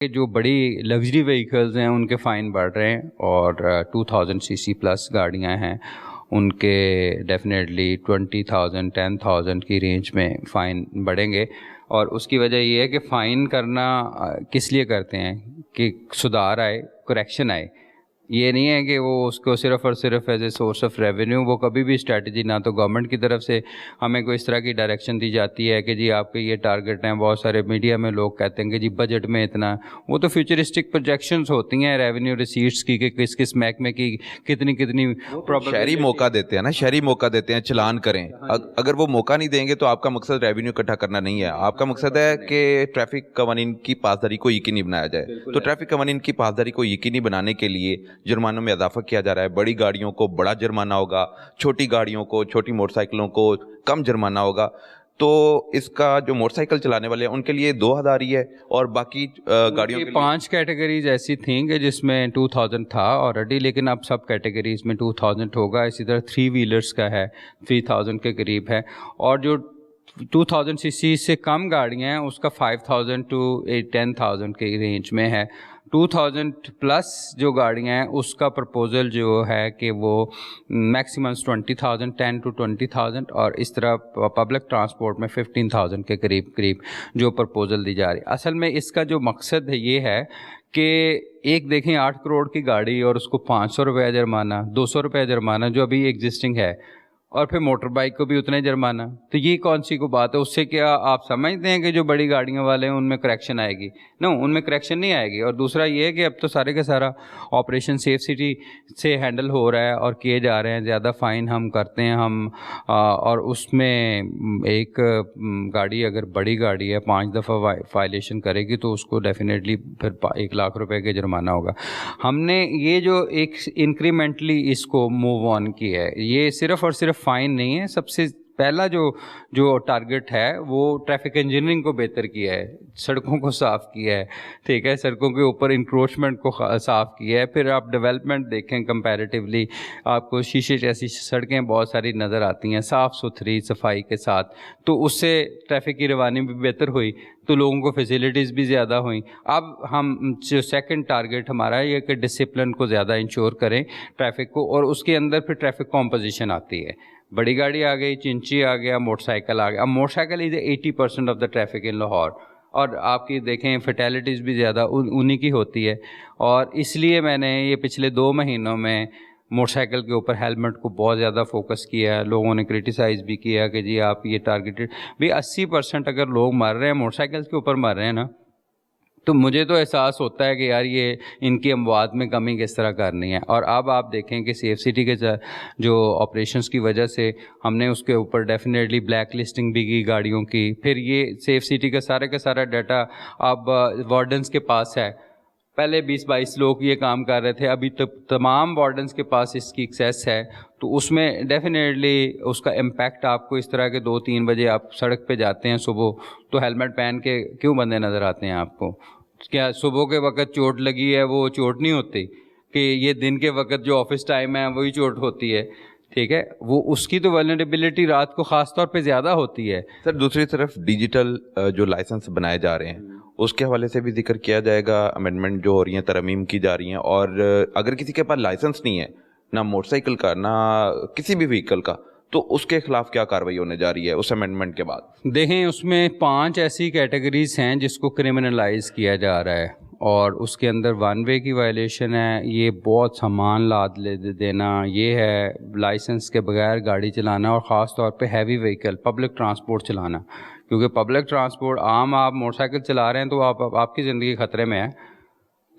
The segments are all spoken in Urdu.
کہ جو بڑی لگژری وہیکلز ہیں ان کے فائن بڑھ رہے ہیں، اور 2000 سی سی پلس گاڑیاں ہیں ان کے ڈیفینیٹلی 20,000 10,000 کی رینج میں فائن بڑھیں گے. اور اس کی وجہ یہ ہے کہ فائن کرنا کس لیے کرتے ہیں کہ سدھار آئے، کریکشن آئے. یہ نہیں ہے کہ وہ اس کو صرف اور صرف as a source of revenue. وہ کبھی بھی اسٹریٹجی نہ تو گورنمنٹ کی طرف سے ہمیں کوئی اس طرح کی ڈائریکشن دی جاتی ہے کہ جی آپ کے یہ ٹارگٹ ہیں. بہت سارے میڈیا میں لوگ کہتے ہیں کہ جی بجٹ میں اتنا، وہ تو فیوچرسٹک پروجیکشنز ہوتی ہیں ریونیو ریسیٹس کی کہ کس کس محکمے کی کتنی شہری موقع دیتے ہیں نا، شہری موقع دیتے ہیں چلان کریں. اگر وہ موقع نہیں دیں گے تو آپ کا مقصد ریونیو اکٹھا کرنا نہیں ہے، آپ کا مقصد ہے کہ ٹریفک قوانین کی پاسداری کو یقینی بنایا جائے. تو ٹریفک قوانین کی پاسداری کو یقینی بنانے کے لیے جرمانوں میں اضافہ کیا جا رہا ہے. بڑی گاڑیوں کو بڑا جرمانہ ہوگا، چھوٹی گاڑیوں کو، چھوٹی موٹر سائیکلوں کو کم جرمانہ ہوگا. تو اس کا جو موٹر سائیکل چلانے والے ہیں ان کے لیے 2,000 ہی ہے، اور باقی گاڑیوں کے 5 کیٹیگریز ایسی تھیں کہ جس میں 2000 تھا آلریڈی، لیکن اب سب کیٹیگریز میں 2000 ہوگا. اسی طرح 3 ویلرز کا ہے 3000 کے قریب ہے. اور جو 2000 سی سی سے کم گاڑیاں ہیں اس کا 5000 to 10,000 کے رینج میں ہے. 2000 پلس جو گاڑیاں ہیں اس کا پرپوزل جو ہے کہ وہ میکسیمم 20,000 10 to 20,000، اور اس طرح پبلک ٹرانسپورٹ میں 15,000 کے قریب جو پرپوزل دی جا رہی ہے. اصل میں اس کا جو مقصد ہے یہ ہے کہ ایک دیکھیں 8 کروڑ کی گاڑی اور اس کو 500 روپے جرمانہ، 200 روپے جرمانہ جو ابھی ایگزسٹنگ ہے، اور پھر موٹر بائک کو بھی اتنے جرمانہ. تو یہ کون سی کو بات ہے؟ اس سے کیا آپ سمجھتے ہیں کہ جو بڑی گاڑیوں والے ہیں ان میں کریکشن آئے گی؟ نو، ان میں کریکشن نہیں آئے گی. اور دوسرا یہ ہے کہ اب تو سارے کا سارا آپریشن سیف سٹی سے ہینڈل ہو رہا ہے اور کیے جا رہے ہیں. زیادہ فائن ہم کرتے ہیں اور اس میں ایک گاڑی اگر بڑی گاڑی ہے 5 دفعہ وائلیشن کرے گی تو اس کو ڈیفینیٹلی پھر 1,00,000 روپے کا جرمانہ ہوگا. ہم نے یہ جو ایک انکریمنٹلی اس کو موو آن کیا ہے، یہ صرف اور صرف فائن نہیں ہے. سب سے پہلا جو ٹارگٹ ہے وہ ٹریفک انجینئرنگ کو بہتر کیا ہے، سڑکوں کو صاف کیا ہے، ٹھیک ہے، سڑکوں کے اوپر انکروچمنٹ کو صاف کیا ہے. پھر آپ ڈیولپمنٹ دیکھیں کمپیریٹیولی، آپ کو شیشے جیسی سڑکیں بہت ساری نظر آتی ہیں صاف ستھری صفائی کے ساتھ. تو اس سے ٹریفک کی روانی بھی بہتر ہوئی، تو لوگوں کو فیسیلیٹیز بھی زیادہ ہوئیں. اب ہم جو سیکنڈ ٹارگٹ ہمارا یہ کہ ڈسپلن کو زیادہ انشور کریں ٹریفک کو، اور اس کے اندر پھر ٹریفک کمپوزیشن آتی ہے. بڑی گاڑی آ گئی، چنچی آ گیا، موٹر سائیکل آ گیا. اب motorcycle is 80% of the traffic in Lahore, اور آپ کی دیکھیں فیٹیلیٹیز بھی زیادہ انہی کی ہوتی ہے. اور اس لیے میں نے یہ پچھلے 2 مہینوں میں موٹر سائیکل کے اوپر ہیلمٹ کو بہت زیادہ فوکس کیا ہے. لوگوں نے کرٹیسائز بھی کیا کہ جی آپ یہ ٹارگیٹڈ بھی 80% اگر لوگ مر رہے ہیں موٹر سائیکل کے اوپر مر رہے ہیں نا، تو مجھے تو احساس ہوتا ہے کہ یار یہ ان کی اموات میں کمی کس طرح کرنی ہے. اور اب آپ دیکھیں کہ سیف سٹی کے جو آپریشنس کی وجہ سے ہم نے اس کے اوپر ڈیفینیٹلی بلیک لسٹنگ بھی کی گاڑیوں کی. پھر یہ سیف سٹی کا سارا ڈیٹا اب وارڈنس کے پاس ہے. پہلے 20-22 لوگ یہ کام کر رہے تھے، ابھی تمام وارڈنس کے پاس اس کی ایکسیس ہے. تو اس میں ڈیفینیٹلی اس کا امپیکٹ آپ کو اس طرح کے 2-3 بجے آپ سڑک پہ جاتے ہیں صبح، تو ہیلمٹ پہن کے کیوں بندے نظر آتے ہیں آپ کو؟ کیا صبح کے وقت چوٹ لگی ہے وہ چوٹ نہیں ہوتی کہ یہ دن کے وقت جو آفس ٹائم ہے وہی چوٹ ہوتی ہے؟ ٹھیک ہے، وہ اس کی تو ولنریبلٹی رات کو خاص طور پہ زیادہ ہوتی ہے. سر دوسری طرف ڈیجیٹل جو لائسنس بنائے جا رہے ہیں اس کے حوالے سے بھی ذکر کیا جائے گا. امینڈمنٹ جو ہو رہی ہیں، ترمیم کی جا رہی ہیں، اور اگر کسی کے پاس لائسنس نہیں ہے، نہ موٹر سائیکل کا نہ کسی بھی وہیکل کا، تو اس کے خلاف کیا کارروائی ہونے جا رہی ہے اس امینڈمنٹ کے بعد؟ دیکھیں اس میں 5 ایسی کیٹیگریز ہیں جس کو کرمنلائز کیا جا رہا ہے، اور اس کے اندر 1 وے کی وائلیشن ہے، یہ بہت سامان لاد لے دینا، یہ ہے لائسنس کے بغیر گاڑی چلانا، اور خاص طور پہ ہیوی وہیکل پبلک ٹرانسپورٹ چلانا. کیونکہ پبلک ٹرانسپورٹ عام آپ موٹر سائیکل چلا رہے ہیں تو آپ کی زندگی خطرے میں ہے،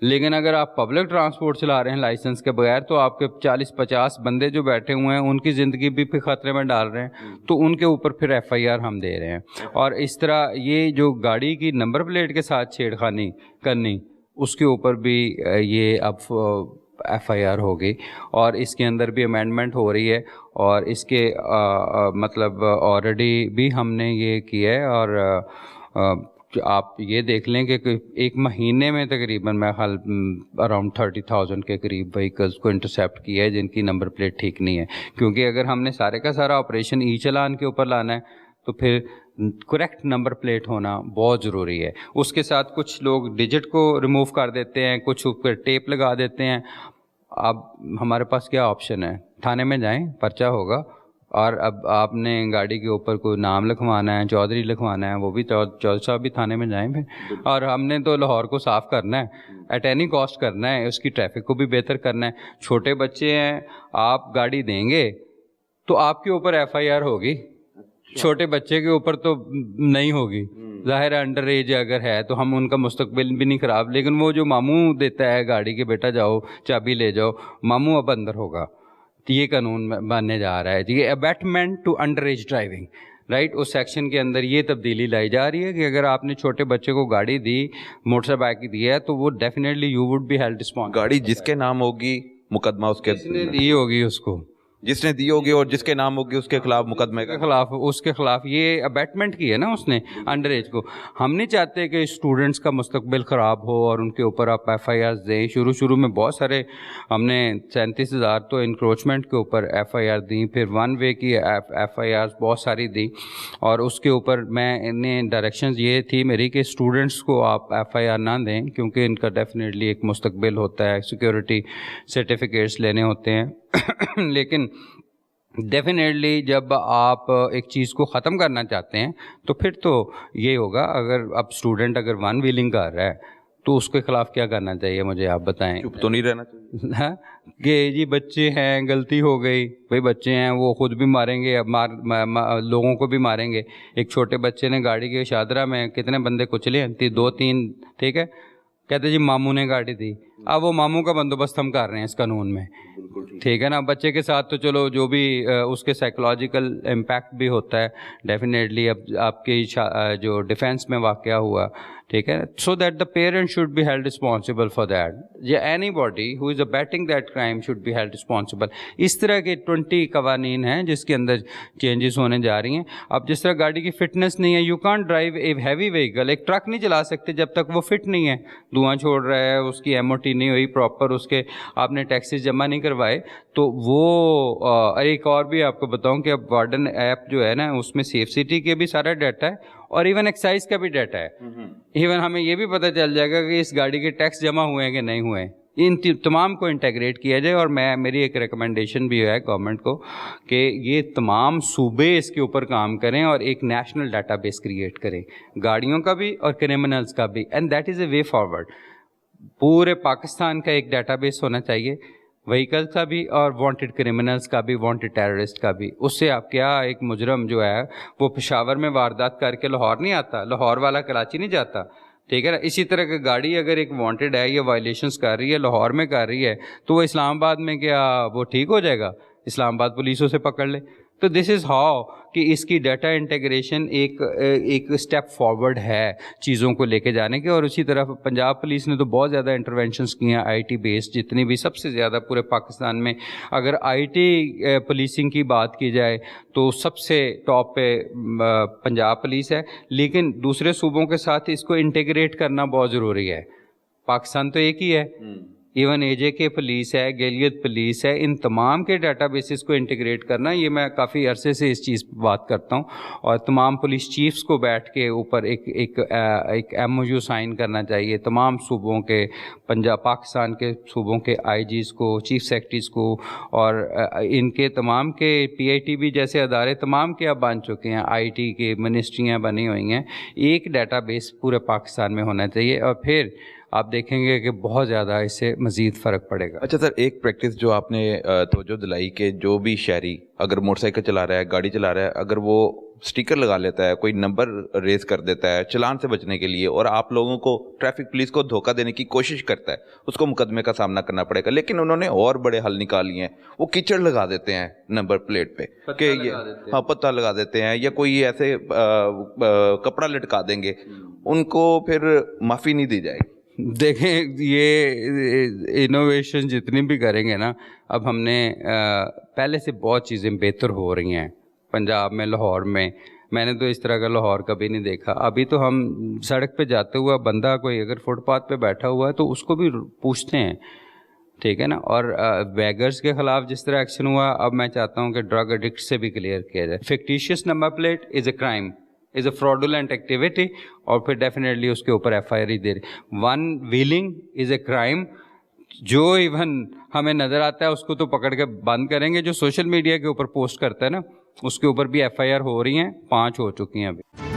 لیکن اگر آپ پبلک ٹرانسپورٹ چلا رہے ہیں لائسنس کے بغیر تو آپ کے 40-50 بندے جو بیٹھے ہوئے ہیں ان کی زندگی بھی پھر خطرے میں ڈال رہے ہیں. تو ان کے اوپر پھر FIR ہم دے رہے ہیں. اور اس طرح یہ جو گاڑی کی نمبر پلیٹ کے ساتھ چھیڑخانی کرنی، اس کے اوپر بھی یہ اب FIR ہوگی. اور اس کے اندر بھی امینڈمنٹ ہو رہی ہے، اور اس کے مطلب آلریڈی بھی ہم نے یہ کیا ہے. اور آپ یہ دیکھ لیں کہ ایک مہینے میں تقریباً میں خیال اراؤنڈ 30,000 کے قریب وہیکلس کو انٹرسیپٹ کیا ہے جن کی نمبر پلیٹ ٹھیک نہیں ہے. کیونکہ اگر ہم نے سارے کا سارا آپریشن ای چلان کے اوپر لانا ہے تو پھر کریکٹ نمبر پلیٹ ہونا بہت ضروری ہے. اس کے ساتھ کچھ لوگ ڈیجٹ کو ریموو کر دیتے ہیں, کچھ اوپر ٹیپ لگا دیتے ہیں. اب ہمارے پاس کیا آپشن ہے؟ تھانے میں جائیں, پرچہ ہوگا, اور اب آپ نے گاڑی کے اوپر کوئی نام لکھوانا ہے, چودھری لکھوانا ہے, وہ بھی چودھری صاحب بھی تھانے میں جائیں پھر. اور ہم نے تو لاہور کو صاف کرنا ہے, ایٹ اینی کاسٹ کرنا ہے, اس کی ٹریفک کو بھی بہتر کرنا ہے. چھوٹے بچے ہیں, آپ گاڑی دیں گے تو آپ کے اوپر ایف آئی آر ہوگی, چھوٹے بچے کے اوپر تو نہیں ہوگی. ظاہر ہے انڈر ایج اگر ہے تو ہم ان کا مستقبل بھی نہیں خراب, لیکن وہ جو ماموں دیتا ہے گاڑی کے, بیٹا جاؤ چابی لے جاؤ, ماموں اب اندر ہوگا. یہ قانون بننے جا رہا ہے, یہ abetment to under age driving, right. اس سیکشن کے اندر یہ تبدیلی لائی جا رہی ہے کہ اگر آپ نے چھوٹے بچے کو گاڑی دی, موٹر سائیکل دی ہے, تو وہ definitely you would be held responsible. گاڑی جس کے نام ہوگی مقدمہ اس کے, جس نے دی ہوگی اس کو, جس نے دی ہوگی, اور جس کے نام ہوگی اس کے خلاف مقدمے کے خلاف, اس کے خلاف. یہ ابیٹمنٹ کی ہے نا اس نے انڈر ایج کو. ہم نہیں چاہتے کہ اسٹوڈنٹس کا مستقبل خراب ہو اور ان کے اوپر آپ ایف آئی آر دیں. شروع میں بہت سارے ہم نے 37,000 تو انکروچمنٹ کے اوپر ایف آئی آر دیں, پھر ون وے کی ایف آئی آر بہت ساری دی, اور اس کے اوپر میں نے ڈائریکشنز یہ تھی میری کہ اسٹوڈنٹس کو آپ ایف آئی آر نہ دیں, کیونکہ ان کا ڈیفینیٹلی ایک مستقبل ہوتا ہے, سیکورٹی سرٹیفکیٹس لینے ہوتے ہیں. لیکن ڈیفینیٹلی جب آپ ایک چیز کو ختم کرنا چاہتے ہیں تو پھر تو یہ ہوگا. اگر اب اسٹوڈنٹ اگر ون ویلنگ کر رہا ہے تو اس کے خلاف کیا کرنا چاہیے, مجھے آپ بتائیں. چپ تو نہیں رہنا چاہیے کہ جی بچے ہیں, غلطی ہو گئی, بھائی بچے ہیں وہ خود بھی ماریں گے, لوگوں کو بھی ماریں گے. ایک چھوٹے بچے نے گاڑی کے شاہدرہ میں کتنے بندے کچلے ہیں, 2-3, ٹھیک ہے, کہتے جی ماموں نے گاڑی دی. اب وہ ماموں کا بندوبست ہم کر رہے ہیں اس قانون میں, ٹھیک ہے نا. بچے کے ساتھ تو چلو جو بھی اس کے سائیکولوجیکل امپیکٹ بھی ہوتا ہے ڈیفینیٹلی. اب آپ کی جو ڈیفینس میں واقعہ ہوا, ٹھیک ہے, so that the parent should be held responsible for that, یا anybody who is abetting that crime should be held responsible. اس طرح کے 20 قوانین ہیں جس کے اندر چینجز ہونے جا رہی ہیں. اب جس طرح گاڑی کی فٹنس نہیں ہے, you can't drive a heavy vehicle, ایک ٹرک نہیں چلا سکتے جب تک وہ فٹ نہیں ہے, دھواں چھوڑ رہا ہے, اس کی ایم او ٹی نہیں ہوئی پراپر, اس کے آپ نے ٹیکسیز جمع نہیں کروائے. تو وہ ایک اور بھی آپ کو بتاؤں کہ اب وارڈن ایپ جو ہے نا, اس میں سیف سٹی کے بھی سارا ڈیٹا ہے اور ایون ایکسائز کا بھی ڈیٹا ہے. ایون ہمیں یہ بھی پتہ چل جائے گا کہ اس گاڑی کے ٹیکس جمع ہوئے ہیں کہ نہیں ہوئے. ان تمام کو انٹیگریٹ کیا جائے. اور میری ایک ریکمنڈیشن بھی ہے گورنمنٹ کو کہ یہ تمام صوبے اس کے اوپر کام کریں اور ایک نیشنل ڈیٹا بیس کریٹ کریں, گاڑیوں کا بھی اور کرمنلز کا بھی. And that is a way forward. پورے پاکستان کا ایک ڈیٹا بیس ہونا چاہیے, وہیکل کا بھی اور وانٹڈ کرمنلز کا بھی, وانٹڈ ٹیررسٹ کا بھی. اس سے آپ کیا, ایک مجرم جو ہے وہ پشاور میں واردات کر کے لاہور نہیں آتا, لاہور والا کراچی نہیں جاتا, ٹھیک ہے نا. اسی طرح کی گاڑی اگر ایک وانٹڈ ہے یا وائلیشنس کر رہی ہے, لاہور میں کر رہی ہے, تو وہ اسلام آباد میں کیا وہ ٹھیک ہو جائے گا, اسلام آباد پولیس اسے پکڑ لے. تو دس از ہاؤ کہ اس کی ڈیٹا انٹیگریشن ایک اسٹیپ فارورڈ ہے چیزوں کو لے کے جانے کے. اور اسی طرح پنجاب پولیس نے تو بہت زیادہ انٹرونشنس کی ہیں آئی ٹی بیس, جتنی بھی سب سے زیادہ پورے پاکستان میں. اگر آئی ٹی پولیسنگ کی بات کی جائے تو سب سے ٹاپ پہ پنجاب پولیس ہے, لیکن دوسرے صوبوں کے ساتھ اس کو انٹیگریٹ کرنا بہت ضروری ہے. پاکستان تو ایک ہی ہے, ایون اے جے کے پولیس ہے, گیلیت پولیس ہے, ان تمام کے ڈیٹا بیسز کو انٹیگریٹ کرنا. یہ میں کافی عرصے سے اس چیز پہ بات کرتا ہوں, اور تمام پولیس چیفز کو بیٹھ کے اوپر ایک ایم او یو سائن کرنا چاہیے تمام صوبوں کے, پاکستان کے صوبوں کے آئی جیز کو, چیف سیکرٹریز کو, اور ان کے تمام کے پی آئی ٹی بی جیسے ادارے تمام کے اب بن چکے ہیں, آئی ٹی کے منسٹریاں بنی ہوئی ہیں. ایک ڈیٹا بیس پورے پاکستان میں ہونا چاہیے, اور پھر آپ دیکھیں گے کہ بہت زیادہ اس سے مزید فرق پڑے گا. اچھا سر, ایک پریکٹس جو آپ نے توجہ دلائی کہ جو بھی شہری اگر موٹر سائیکل چلا رہا ہے, گاڑی چلا رہا ہے, اگر وہ اسٹیکر لگا لیتا ہے, کوئی نمبر ریز کر دیتا ہے چلان سے بچنے کے لیے, اور آپ لوگوں کو ٹریفک پولیس کو دھوکہ دینے کی کوشش کرتا ہے, اس کو مقدمے کا سامنا کرنا پڑے گا. لیکن انہوں نے اور بڑے حل نکال لیے ہیں, وہ کیچڑ لگا دیتے ہیں نمبر پلیٹ پہ, کہ ہاں پتہ لگا دیتے ہیں, یا کوئی ایسے کپڑا لٹکا دیں گے, ان کو پھر معافی نہیں دی جائے گی. دیکھیں, یہ انوویشن جتنی بھی کریں گے نا, اب ہم نے پہلے سے بہت چیزیں بہتر ہو رہی ہیں پنجاب میں, لاہور میں. میں نے تو اس طرح کا لاہور کبھی نہیں دیکھا. ابھی تو ہم سڑک پہ جاتے ہوا بندہ کوئی اگر فٹ پاتھ پہ بیٹھا ہوا ہے تو اس کو بھی پوچھتے ہیں ٹھیک ہے نا. اور بیگرس کے خلاف جس طرح ایکشن ہوا, اب میں چاہتا ہوں کہ ڈرگ ایڈکٹ سے بھی کلیئر کیا جائے. Fictitious number plate is a crime, is a fraudulent activity, اور پھر ڈیفینیٹلی اس کے اوپر ایف آئی آر ہی دے رہی. One wheeling is a crime, جو ایون ہمیں نظر آتا ہے اس کو تو پکڑ کے بند کریں گے, جو سوشل میڈیا کے اوپر پوسٹ کرتا ہے نا اس کے اوپر بھی ایف آئی آر ہو رہی ہیں, 5 ہو چکی ہیں ابھی.